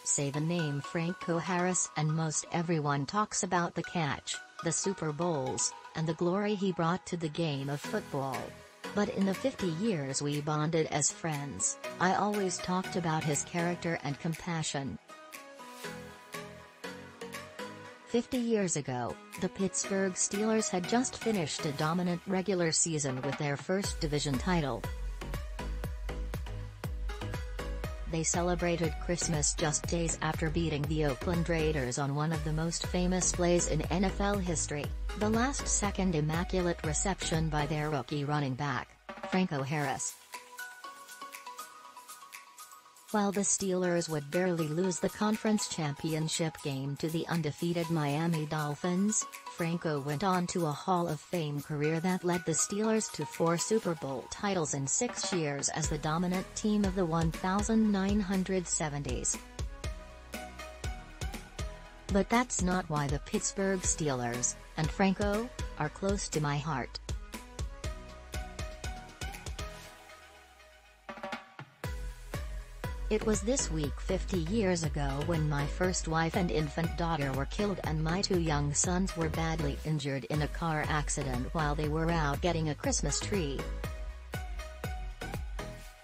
Say the name Franco Harris and most everyone talks about the catch, the Super Bowls, and the glory he brought to the game of football. But in the 50 years we bonded as friends, I always talked about his character and compassion. 50 years ago, the Pittsburgh Steelers had just finished a dominant regular season with their first division title. They celebrated Christmas just days after beating the Oakland Raiders on one of the most famous plays in NFL history, the last-second Immaculate Reception by their rookie running back, Franco Harris. While the Steelers would barely lose the conference championship game to the undefeated Miami Dolphins, Franco went on to a Hall of Fame career that led the Steelers to 4 Super Bowl titles in 6 years as the dominant team of the 1970s. But that's not why the Pittsburgh Steelers, and Franco, are close to my heart. It was this week 50 years ago when my first wife and infant daughter were killed and my 2 young sons were badly injured in a car accident while they were out getting a Christmas tree.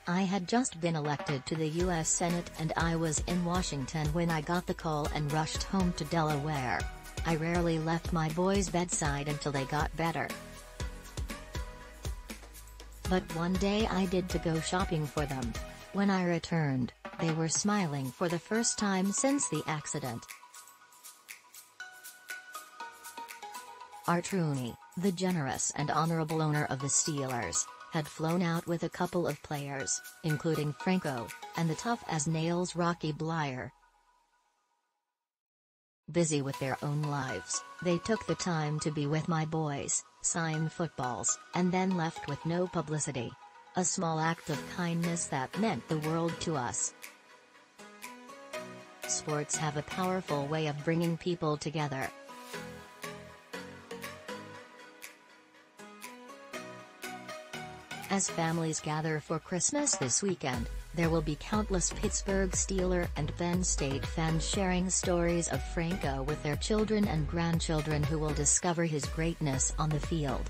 I had just been elected to the U.S. Senate and I was in Washington when I got the call and rushed home to Delaware. I rarely left my boys' bedside until they got better. But one day I did to go shopping for them. When I returned, they were smiling for the first time since the accident. Art Rooney, the generous and honorable owner of the Steelers, had flown out with a couple of players, including Franco, and the tough-as-nails Rocky Bleier. Busy with their own lives, they took the time to be with my boys, sign footballs, and then left with no publicity. A small act of kindness that meant the world to us. Sports have a powerful way of bringing people together. As families gather for Christmas this weekend, there will be countless Pittsburgh Steelers and Penn State fans sharing stories of Franco with their children and grandchildren who will discover his greatness on the field.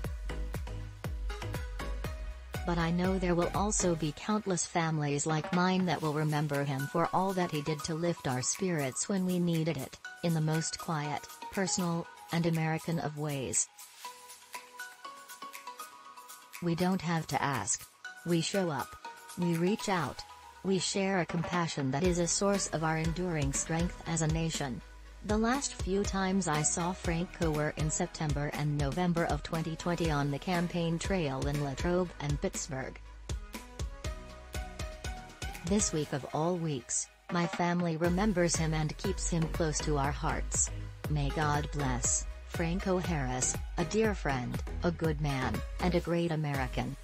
But I know there will also be countless families like mine that will remember him for all that he did to lift our spirits when we needed it, in the most quiet, personal, and American of ways. We don't have to ask. We show up. We reach out. We share a compassion that is a source of our enduring strength as a nation. The last few times I saw Franco were in September and November of 2020 on the campaign trail in Latrobe and Pittsburgh. This week of all weeks, my family remembers him and keeps him close to our hearts. May God bless Franco Harris, a dear friend, a good man, and a great American.